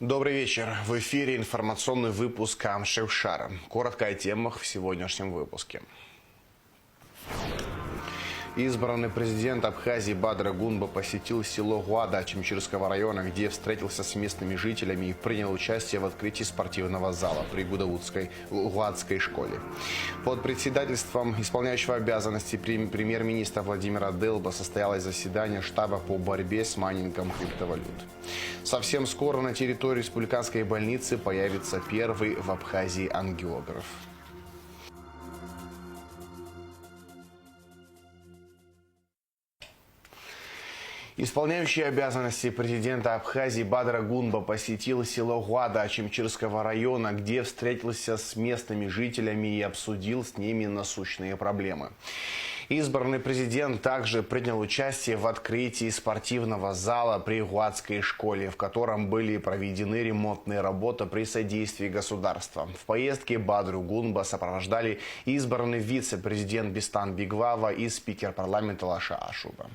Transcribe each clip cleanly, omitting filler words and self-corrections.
Добрый вечер. В эфире информационный выпуск Амшевшара. Коротко о темах в сегодняшнем выпуске. Избранный президент Абхазии Бадыр Гунба посетил село Гуада Чимчирского района, где встретился с местными жителями и принял участие в открытии спортивного зала при Гуадской школе. Под председательством исполняющего обязанности премьер-министра Владимира Делба состоялось заседание штаба по борьбе с майнингом криптовалют. Совсем скоро на территории республиканской больницы появится первый в Абхазии ангиограф. Исполняющий обязанности президента Абхазии Бадыр Гунба посетил село Гуада Чимчирского района, где встретился с местными жителями и обсудил с ними насущные проблемы. Избранный президент также принял участие в открытии спортивного зала при Гуадской школе, в котором были проведены ремонтные работы при содействии государства. В поездке Бадру Гунба сопровождали избранный вице-президент Бестан Бигвава и спикер парламента Лаша Ашуба.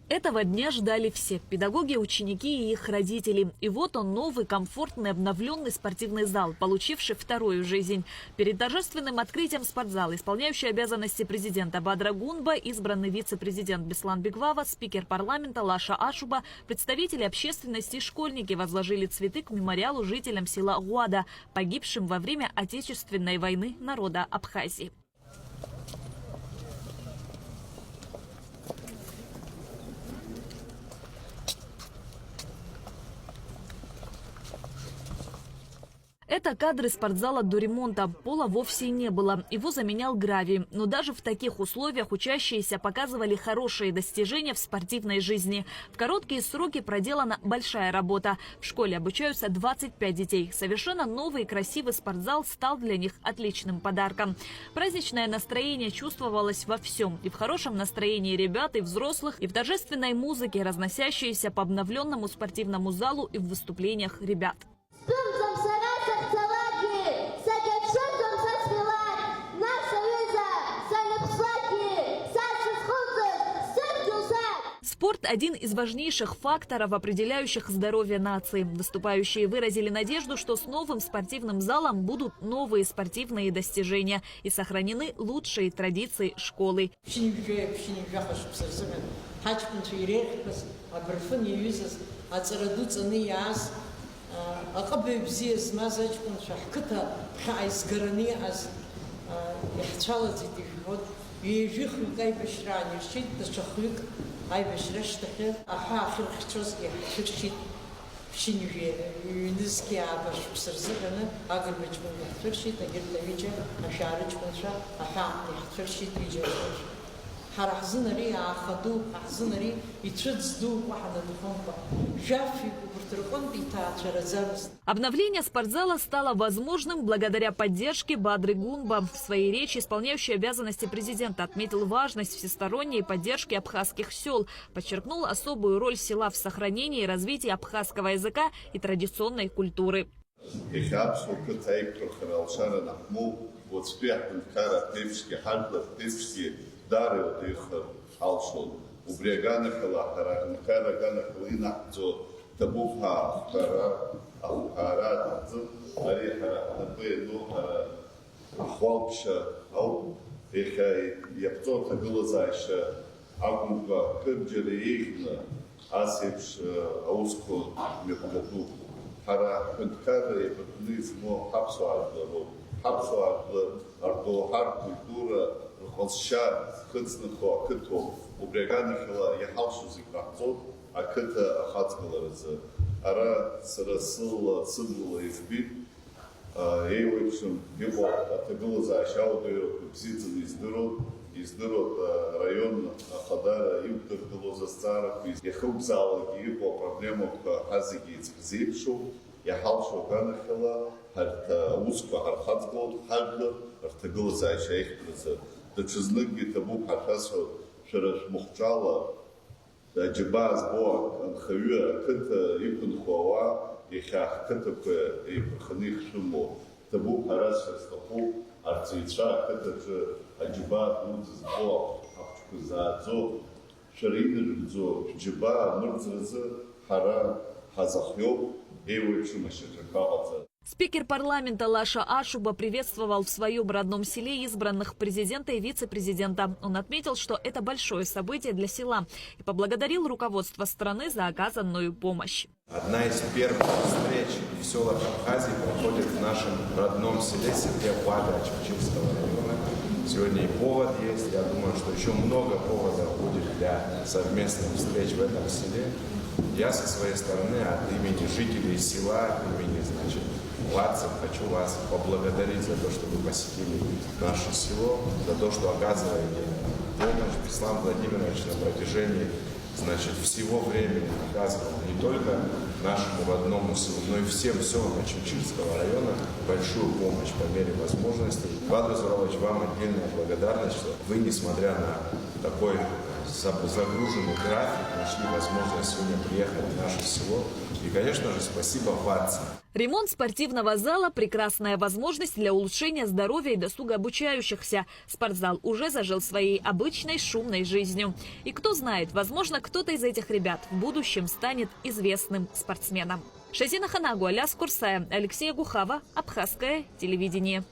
Этого дня ждали все – педагоги, ученики и их родители. И вот он, новый, комфортный, обновленный спортивный зал, получивший вторую жизнь. Перед торжественным открытием спортзала исполняющий обязанности президента Бадыр Гунба, избранный вице-президент Беслан Бигвава, спикер парламента Лаша Ашуба, представители общественности и школьники возложили цветы к мемориалу жителям села Гуада, погибшим во время Отечественной войны народа Абхазии. Это кадры спортзала до ремонта. Пола вовсе не было. Его заменял гравий. Но даже в таких условиях учащиеся показывали хорошие достижения в спортивной жизни. В короткие сроки проделана большая работа. В школе обучаются 25 детей. Совершенно новый и красивый спортзал стал для них отличным подарком. Праздничное настроение чувствовалось во всем. И в хорошем настроении ребят, и взрослых, и в торжественной музыке, разносящейся по обновленному спортивному залу, и в выступлениях ребят. Спорт – один из важнейших факторов, определяющих здоровье нации. Выступающие выразили надежду, что с новым спортивным залом будут новые спортивные достижения и сохранены лучшие традиции школы. Ай бешрештахе, аха ахирхчозги хиршит шинюе юнизки абаш псерзгана агрбичман хиршит агирдавича ашарич конша аха хиршит вижа харахзнари ахаду ахзнари итшдзду вахна духонба жафи буртркон бита чаразарс. Обновление спортзала стало возможным благодаря поддержке Бадры Гунба. В своей речи исполняющий обязанности президента отметил важность всесторонней поддержки абхазских сел, подчеркнул особую роль села в сохранении и развитии абхазского языка и традиционной культуры. Табуха Ахара Ариха Набену Ахвалпша Ау Эхай Яптота Гулазайша Агуба Кырджерейхна Асипш Ауско Мекугату Хара Пенткара и Патнизмо Хапсуардло Ардо Хар культура Холща Хыцнахо Кыто Убреганихала Яхалшу Зикнахзот Акыта Ахацкаларызы ара сырасыл цыдла избит эйвычым его атагылыза ашаудыру бзидзын издырот район Хадара имтырдылоза старых яхыбзала его проблему хазыги цбзипшу яхалшу ганахала харта узко хархацкалот хальдыр артагылыза ашаихтрызы дачызныги табу хархасу шараш мухчала Джибаз бо хавя кыта ипн хова и хах кыта к и проханих шумо табу харас стопу арцитша кыта же аджиба нудз бо апчку за зо шарин зо джиба нудз хара хазахёб, эйвэпшу машитракагаца. Спикер парламента Лаша Ашуба приветствовал в своем родном селе избранных президента и вице-президента. Он отметил, что это большое событие для села и поблагодарил руководство страны за оказанную помощь. Одна из первых встреч в селах Абхазии проходит в нашем родном селе Сергея-Пада Чепчинского района. Сегодня и повод есть. Я думаю, что еще много поводов будет для совместных встреч в этом селе. Я со своей стороны от имени жителей села, от имени, владцев, хочу вас поблагодарить за то, что вы посетили наше село, за то, что оказываете помощь. Беслан Владимирович на протяжении всего времени оказывал не только нашему родному селу, но и всем селам Ачимчирского района большую помощь по мере возможностей. Бадр Зурович, вам отдельная благодарность, что вы, несмотря на такой загруженный график, нашли возможность сегодня приехать в наше село. И, конечно же, спасибо ВАЦ. Ремонт спортивного зала – прекрасная возможность для улучшения здоровья и досуга обучающихся. Спортзал уже зажил своей обычной шумной жизнью. И кто знает, возможно, кто-то из этих ребят в будущем станет известным спортсменом. Шазина Ханагу, Аляс Курсая, Алексей Гухава, Абхазское телевидение.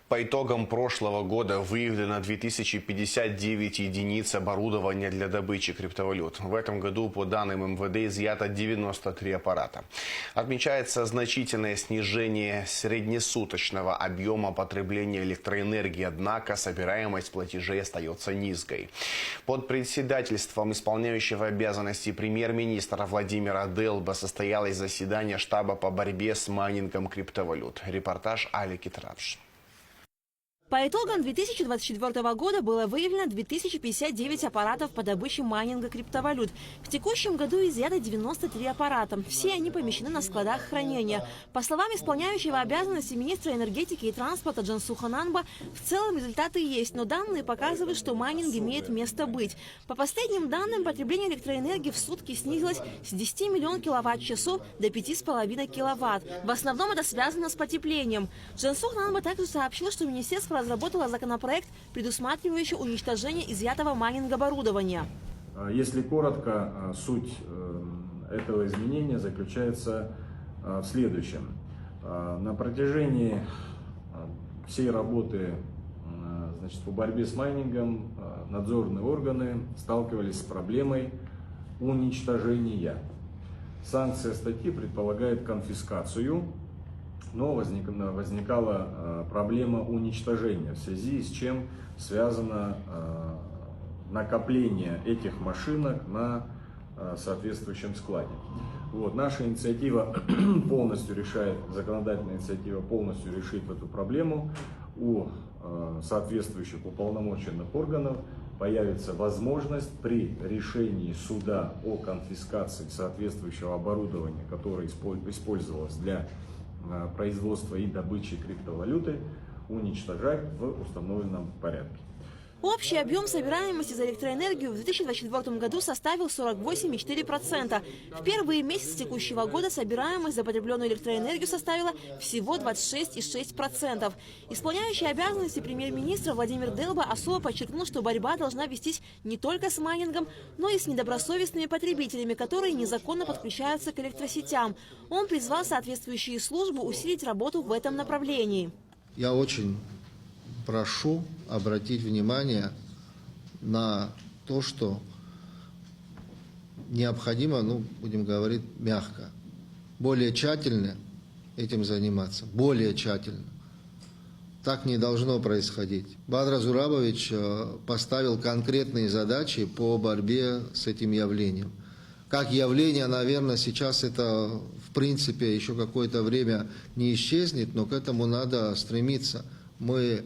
По итогам прошлого года выявлено 2059 единиц оборудования для добычи криптовалют. В этом году, по данным МВД, изъято 93 аппарата. Отмечается значительное снижение среднесуточного объема потребления электроэнергии, однако собираемость платежей остается низкой. Под председательством исполняющего обязанности премьер-министра Владимира Делба состоялось заседание штаба по борьбе с майнингом криптовалют. Репортаж Али Китрадж. По итогам 2024 года было выявлено 2059 аппаратов по добыче майнинга криптовалют. В текущем году изъято 93 аппарата. Все они помещены на складах хранения. По словам исполняющего обязанности министра энергетики и транспорта Джансуха Нанба, в целом результаты есть, но данные показывают, что майнинг имеет место быть. По последним данным, потребление электроэнергии в сутки снизилось с 10 миллионов киловатт-часов до 5,5 киловатт. В основном это связано с потеплением. Джансух Нанба также сообщил, что министерство разработала законопроект, предусматривающий уничтожение изъятого майнинг-оборудования. Если коротко, суть этого изменения заключается в следующем. На протяжении всей работы по борьбе с майнингом надзорные органы сталкивались с проблемой уничтожения. Санкция статьи предполагает конфискацию, но возникала проблема уничтожения, в связи с чем связано накопление этих машинок на соответствующем складе. Наша инициатива полностью решает, законодательная инициатива полностью решит эту проблему. У соответствующих уполномоченных органов появится возможность при решении суда о конфискации соответствующего оборудования, которое использовалось для производства и добычи криптовалюты, уничтожать в установленном порядке. Общий объем собираемости за электроэнергию в 2024 году составил 48,4%. В первые месяцы текущего года собираемость за потребленную электроэнергию составила всего 26,6%. Исполняющий обязанности премьер-министра Владимир Делба особо подчеркнул, что борьба должна вестись не только с майнингом, но и с недобросовестными потребителями, которые незаконно подключаются к электросетям. Он призвал соответствующие службы усилить работу в этом направлении. Я очень прошу обратить внимание на то, что необходимо, будем говорить мягко, более тщательно этим заниматься, более тщательно. Так не должно происходить. Бадр Зурабович поставил конкретные задачи по борьбе с этим явлением. Как явление, наверное, сейчас это в принципе еще какое-то время не исчезнет, но к этому надо стремиться. Мы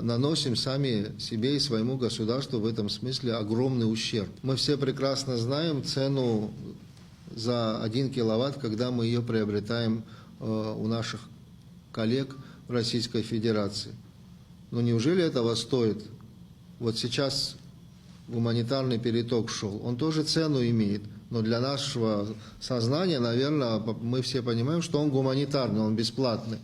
наносим сами себе и своему государству в этом смысле огромный ущерб. Мы все прекрасно знаем цену за 1 киловатт, когда мы ее приобретаем у наших коллег в Российской Федерации. Но неужели этого стоит? Вот сейчас гуманитарный переток шел, он тоже цену имеет, но для нашего сознания, наверное, мы все понимаем, что он гуманитарный, он бесплатный,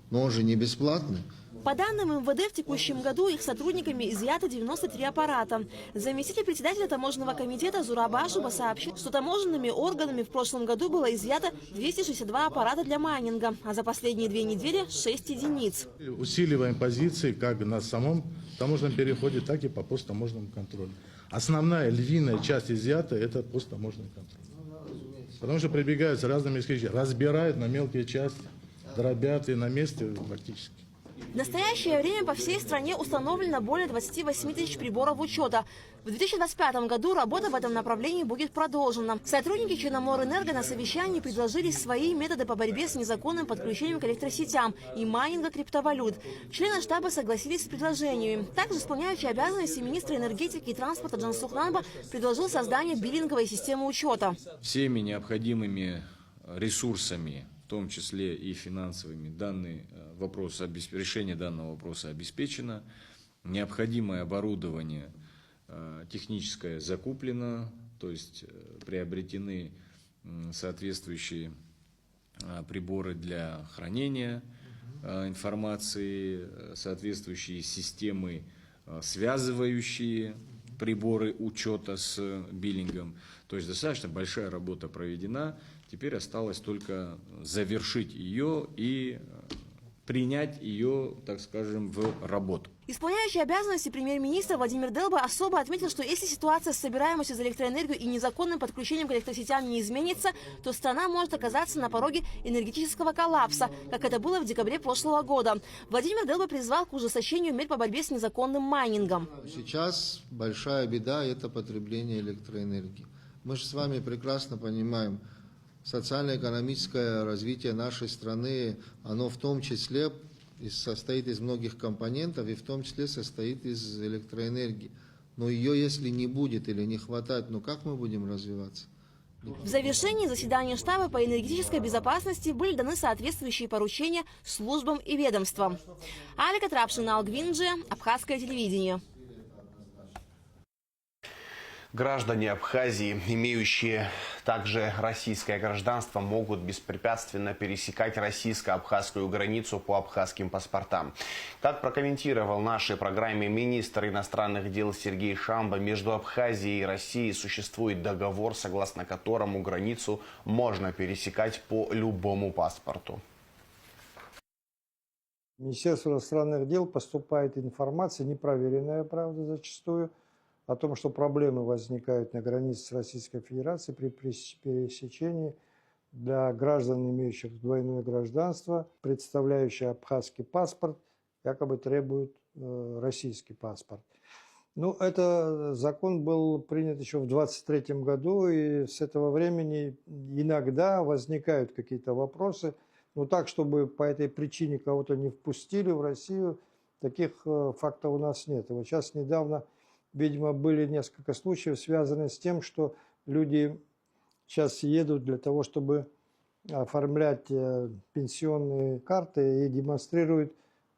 но он же не бесплатный. По данным МВД, в текущем году их сотрудниками изъято 93 аппарата. Заместитель председателя таможенного комитета Зураб Ашуба сообщил, что таможенными органами в прошлом году было изъято 262 аппарата для майнинга, а за последние 2 недели 6 единиц. Усиливаем позиции как на самом таможенном переходе, так и по посттаможенному контролю. Основная львиная часть изъята – это посттаможенный контроль. Потому что прибегают с разными исключениями, разбирают на мелкие части, дробят и на месте фактически. В настоящее время по всей стране установлено более 28 тысяч приборов учета. В 2025 году работа в этом направлении будет продолжена. Сотрудники Черноморэнерго на совещании предложили свои методы по борьбе с незаконным подключением к электросетям и майнинга криптовалют. Члены штаба согласились с предложениями. Также исполняющий обязанности министра энергетики и транспорта Джансух Нанба предложил создание биллинговой системы учета. Всеми необходимыми ресурсами, в том числе и финансовыми, решение данного вопроса обеспечено. Необходимое оборудование техническое закуплено, то есть приобретены соответствующие приборы для хранения информации, соответствующие системы, связывающие приборы учета с биллингом. То есть достаточно большая работа проведена. Теперь осталось только завершить ее и принять ее, так скажем, в работу. Исполняющий обязанности премьер-министра Владимир Делба особо отметил, что если ситуация с собираемостью за электроэнергию и незаконным подключением к электросетям не изменится, то страна может оказаться на пороге энергетического коллапса, как это было в декабре прошлого года. Владимир Делба призвал к ужесточению мер по борьбе с незаконным майнингом. Сейчас большая беда – это потребление электроэнергии. Мы же с вами прекрасно понимаем, социально-экономическое развитие нашей страны, оно в том числе состоит из многих компонентов и в том числе состоит из электроэнергии. Но ее, если не будет или не хватает, ну как мы будем развиваться? В завершении заседания штаба по энергетической безопасности были даны соответствующие поручения службам и ведомствам. Алика Трапшина, Алгвинджи, Абхазское телевидение. Граждане Абхазии, имеющие также российское гражданство, могут беспрепятственно пересекать российско-абхазскую границу по абхазским паспортам. Как прокомментировал в нашей программе министр иностранных дел Сергей Шамба, между Абхазией и Россией существует договор, согласно которому границу можно пересекать по любому паспорту. В Министерство иностранных дел поступает информация, непроверенная, правда, зачастую, о том, что проблемы возникают на границе с Российской Федерацией при пересечении для граждан, имеющих двойное гражданство, представляющие абхазский паспорт, якобы требуют российский паспорт. Ну, этот закон был принят еще в 23 году, и с этого времени иногда возникают какие-то вопросы. Но так, чтобы по этой причине кого-то не впустили в Россию, таких фактов у нас нет. И вот сейчас недавно, видимо, были несколько случаев, связанных с тем, что люди сейчас едут для того, чтобы оформлять пенсионные карты и демонстрируют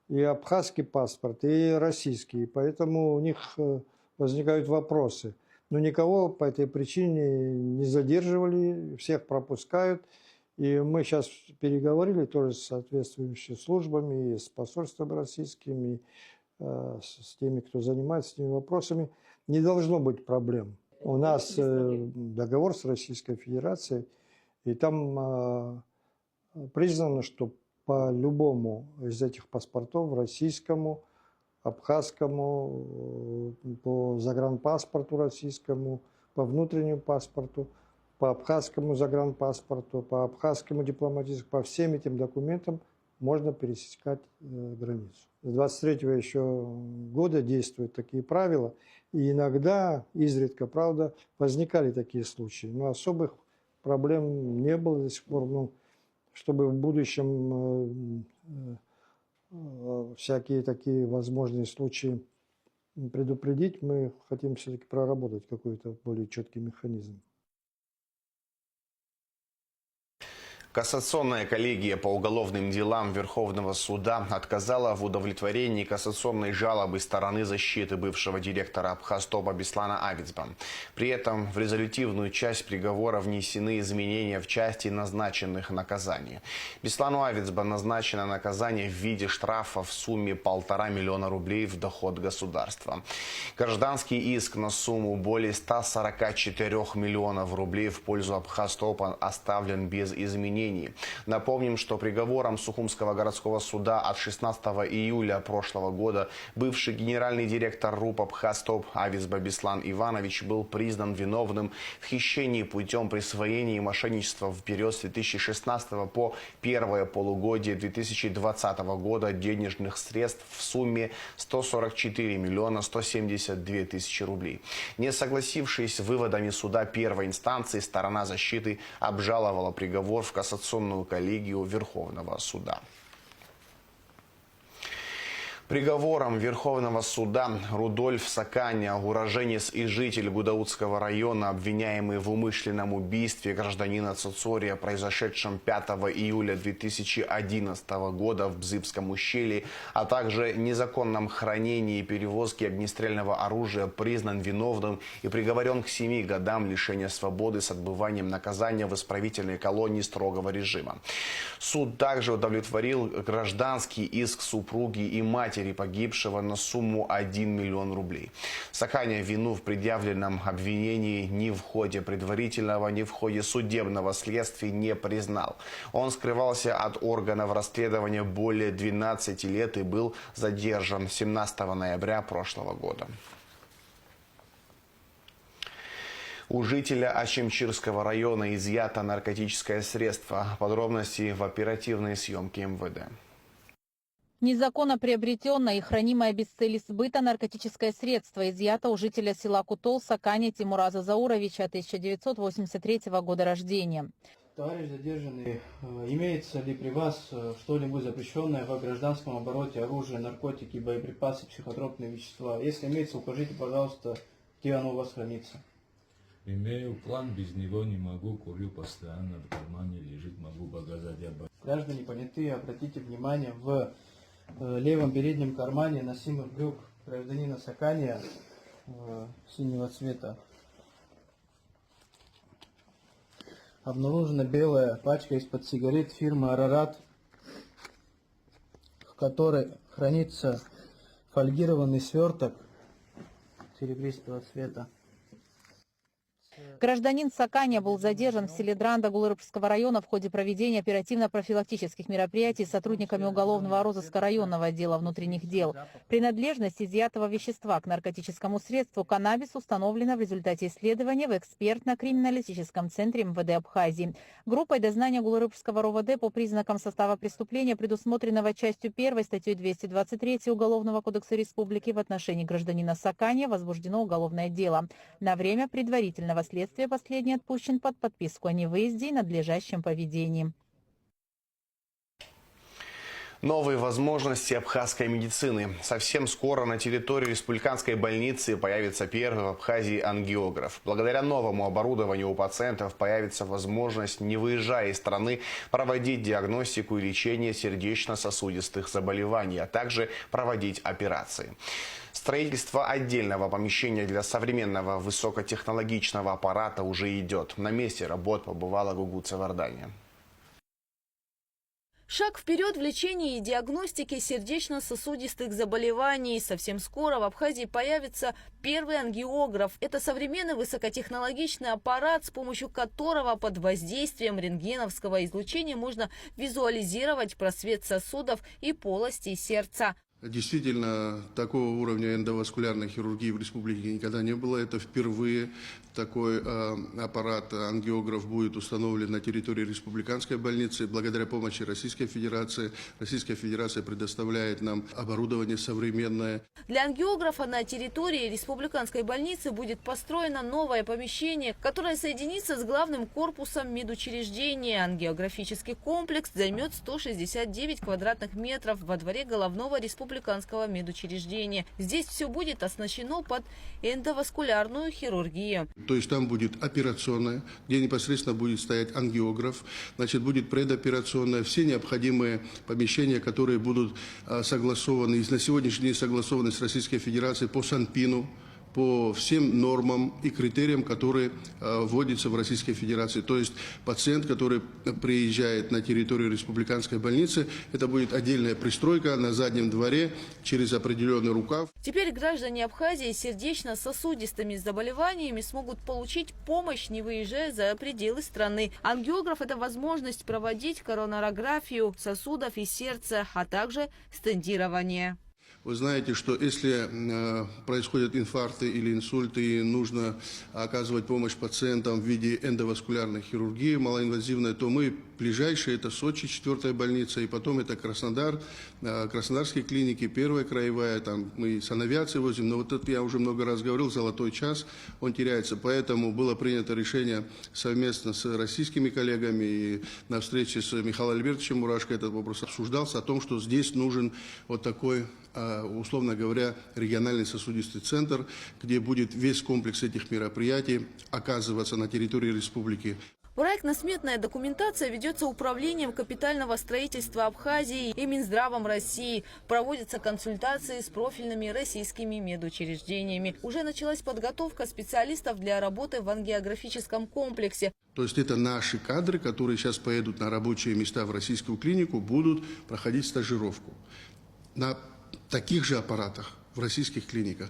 и абхазский паспорт, и российский. Поэтому у них возникают вопросы. Но никого по этой причине не задерживали, всех пропускают. И мы сейчас переговорили тоже с соответствующими службами, и с посольством российским, и с теми, кто занимается этими вопросами. Не должно быть проблем. У нас договор с Российской Федерацией, и там признано, что по любому из этих паспортов, российскому, абхазскому, по загранпаспорту российскому, по внутреннему паспорту, по абхазскому загранпаспорту, по абхазскому дипломатическому, по всем этим документам можно пересекать границу. С 23-го еще года действуют такие правила, и иногда, изредка, правда, возникали такие случаи, но особых проблем не было до сих пор. Ну, чтобы в будущем всякие такие возможные случаи предупредить, мы хотим все-таки проработать какой-то более четкий механизм. Кассационная коллегия по уголовным делам Верховного суда отказала в удовлетворении кассационной жалобы стороны защиты бывшего директора Абхазтопа Беслана Авицба. При этом в резолютивную часть приговора внесены изменения в части назначенных наказаний. Беслану Авицба назначено наказание в виде штрафа в сумме 1,5 миллиона рублей в доход государства. Гражданский иск на сумму более 144 миллионов рублей в пользу Абхазтопа оставлен без изменений. Напомним, что приговором Сухумского городского суда от 16 июля прошлого года бывший генеральный директор РУП Абхазтоп Авицба Беслан Иванович был признан виновным в хищении путем присвоения и мошенничества в период с 2016 по первое полугодие 2020 года денежных средств в сумме 144 миллиона 172 тысячи рублей. Не согласившись с выводами суда первой инстанции, сторона защиты обжаловала приговор в кассационную коллегию Верховного суда. Приговором Верховного суда Рудольф Саканя, уроженец и житель Гудаутского района, обвиняемый в умышленном убийстве гражданина Цоцория, произошедшем 5 июля 2011 года в Бзыбском ущелье, а также незаконном хранении и перевозке огнестрельного оружия, признан виновным и приговорен к 7 годам лишения свободы с отбыванием наказания в исправительной колонии строгого режима. Суд также удовлетворил гражданский иск супруги и матери погибшего на сумму 1 миллион рублей. Саканя вину в предъявленном обвинении ни в ходе предварительного, ни в ходе судебного следствия не признал. Он скрывался от органов расследования более 12 лет и был задержан 17 ноября прошлого года. У жителя Ачимчирского района изъято наркотическое средство. Подробности в оперативной съемке МВД. Незаконно приобретенное и хранимое без цели сбыта наркотическое средство изъято у жителя села Кутол Саканя Тимураза Зауровича, 1983 года рождения. Товарищ задержанный, имеется ли при вас что-либо запрещенное в гражданском обороте, оружие, наркотики, боеприпасы, психотропные вещества? Если имеется, укажите, пожалуйста, где оно у вас хранится. Имею план, без него не могу, курю постоянно, в кармане лежит, могу показать. Граждане понятые, обратите внимание, в левом переднем кармане носимых брюк гражданина Сакания синего цвета обнаружена белая пачка из-под сигарет фирмы «Арарат», в которой хранится фольгированный сверток серебристого цвета. Гражданин Саканя был задержан в селе Дранда Гулырбского района в ходе проведения оперативно-профилактических мероприятий сотрудниками уголовного розыска районного отдела внутренних дел. Принадлежность изъятого вещества к наркотическому средству каннабис установлена в результате исследования в экспертно-криминалистическом центре МВД Абхазии. Группой дознания Гулырбского РОВД по признакам состава преступления, предусмотренного частью 1 статьей 223 Уголовного кодекса Республики, в отношении гражданина Саканя возбуждено уголовное дело. На время предварительного следствия последний отпущен под подписку о невыезде и надлежащем поведении. Новые возможности абхазской медицины. Совсем скоро на территории республиканской больницы появится первый в Абхазии ангиограф. Благодаря новому оборудованию у пациентов появится возможность, не выезжая из страны, проводить диагностику и лечение сердечно-сосудистых заболеваний, а также проводить операции. Строительство отдельного помещения для современного высокотехнологичного аппарата уже идет. На месте работ побывала Гугуца Вардания. Шаг вперед в лечении и диагностике сердечно-сосудистых заболеваний. Совсем скоро в Абхазии появится первый ангиограф. Это современный высокотехнологичный аппарат, с помощью которого под воздействием рентгеновского излучения можно визуализировать просвет сосудов и полостей сердца. Действительно, такого уровня эндоваскулярной хирургии в республике никогда не было. Это впервые такой аппарат, ангиограф, будет установлен на территории республиканской больницы. Благодаря помощи Российской Федерации. Российская Федерация предоставляет нам оборудование современное. Для ангиографа на территории республиканской больницы будет построено новое помещение, которое соединится с главным корпусом медучреждения. Ангиографический комплекс займет 169 квадратных метров во дворе головного республиканского республиканского медучреждения. Здесь все будет оснащено под эндоваскулярную хирургию. То есть там будет операционная, где непосредственно будет стоять ангиограф, значит, будет предоперационная, все необходимые помещения, которые будут согласованы, и на сегодняшний день согласованы с Российской Федерацией по Санпину, по всем нормам и критериям, которые вводятся в Российской Федерации. То есть пациент, который приезжает на территорию республиканской больницы, это будет отдельная пристройка на заднем дворе через определенный рукав. Теперь граждане Абхазии с сердечно-сосудистыми заболеваниями смогут получить помощь, не выезжая за пределы страны. Ангиограф – это возможность проводить коронарографию сосудов и сердца, а также стентирование. Вы знаете, что если происходят инфаркты или инсульты, и нужно оказывать помощь пациентам в виде эндоваскулярной хирургии малоинвазивной, то мы ближайшие, это Сочи, 4-я больница, и потом это Краснодар, краснодарские клиники, 1-я краевая, там мы санавиации возим, но вот это я уже много раз говорил, золотой час, он теряется, поэтому было принято решение совместно с российскими коллегами, и на встрече с Михаилом Альбертовичем Мурашко этот вопрос обсуждался, о том, что здесь нужен вот такой, условно говоря, региональный сосудистый центр, где будет весь комплекс этих мероприятий оказываться на территории республики. Проектно-сметная документация ведется Управлением капитального строительства Абхазии и Минздравом России. Проводятся консультации с профильными российскими медучреждениями. Уже началась подготовка специалистов для работы в ангиографическом комплексе. То есть это наши кадры, которые сейчас поедут на рабочие места в российскую клинику, будут проходить стажировку на таких же аппаратах в российских клиниках.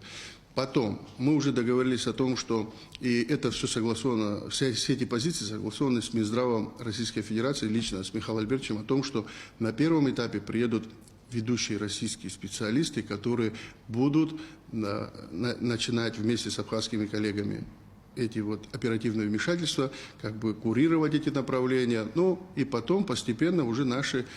Потом мы уже договорились о том, что и это все согласовано, все эти позиции согласованы с Минздравом Российской Федерации, лично с Михаилом Альбертовичем, о том, что на первом этапе приедут ведущие российские специалисты, которые будут начинать вместе с абхазскими коллегами эти вот оперативные вмешательства, как бы курировать эти направления, ну и потом постепенно уже наши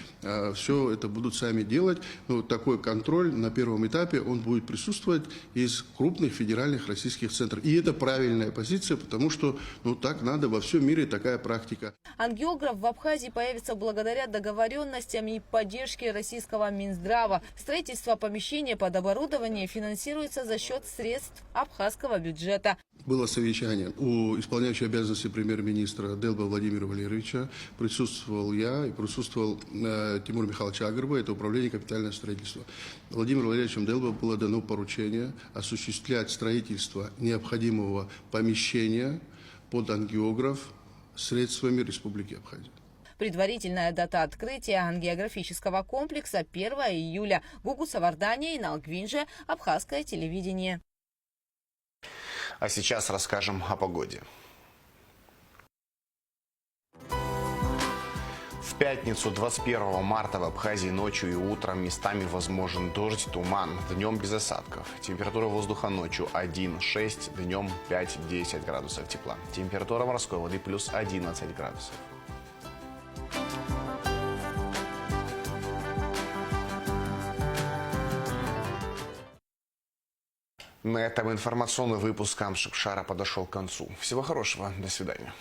все это будут сами делать. Но такой контроль на первом этапе, он будет присутствовать из крупных федеральных российских центров. И это правильная позиция, потому что так надо, во всем мире такая практика. Ангиограф в Абхазии появится благодаря договоренностям и поддержке российского Минздрава. Строительство помещения под оборудование финансируется за счет средств абхазского бюджета. Было совещание у исполняющего обязанности премьер-министра Делба Владимира Валерьевича. Присутствовал я и присутствовал Тимур Михайлович Агрба, это управление капитального строительства. Владимиру Валерьевичу Делба было дано поручение осуществлять строительство необходимого помещения под ангиограф средствами Республики Абхазия. Предварительная дата открытия ангиографического комплекса 1 июля. Гугу Савардания и Налгвинже, абхазское телевидение. А сейчас расскажем о погоде. В пятницу 21 марта в Абхазии ночью и утром местами возможен дождь, туман. Днем без осадков. Температура воздуха ночью 1-6, днем 5-10 градусов тепла. Температура морской воды плюс 11 градусов. На этом информационный выпуск Амшикшара подошел к концу. Всего хорошего. До свидания.